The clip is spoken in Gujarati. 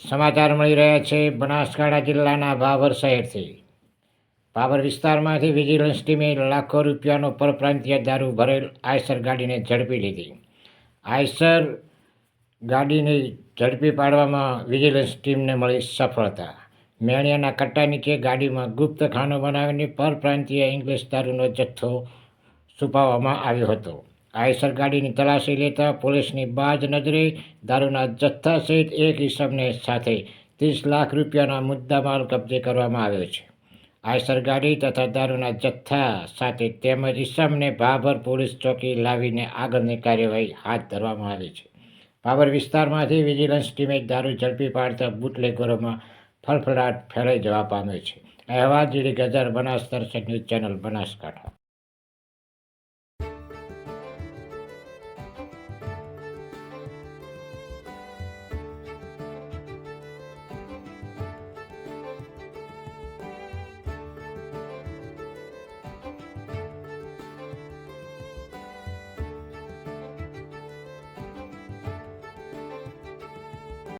સમાચાર મળી રહ્યા છે બનાસકાંઠા જિલ્લાના ભાભર શહેરથી. ભાભર વિસ્તારમાંથી વિજિલન્સ ટીમે લાખો રૂપિયાનો પરપ્રાંતીય દારૂ ભરેલ આઈસર ગાડીને ઝડપી લીધી. આઈસર ગાડીને ઝડપી પાડવામાં વિજિલન્સ ટીમને મળી સફળતા. મેણિયાના કટ્ટા નીચે ગાડીમાં ગુપ્તખાનો બનાવીને પરપ્રાંતીય ઇંગ્લિશ દારૂનો જથ્થો છુપાવવામાં આવ્યો હતો. આઈસર ગાડીની તલાશી લેતા પોલીસની બાજ નજરે દારૂના જથ્થા સહિત એક ઈસમને સાથે 30 લાખ રૂપિયાના મુદ્દામાલ કબજે કરવામાં આવ્યો છે. આઈસર ગાડી તથા દારૂના જથ્થા સાથે તેમજ ઈસમને ભાભર પોલીસ ચોકી લાવીને આગળની કાર્યવાહી હાથ ધરવામાં આવી છે. ભાભર વિસ્તારમાંથી વિજિલન્સ ટીમે દારૂ ઝડપી પાડતા બુટલેગરોમાં ફફડાટ ફેલાઈ જવા પામ્યો છે. અહેવાલ જીડી ગજર, બનાસ દર્શક ન્યૂઝ ચેનલ, બનાસકાંઠા.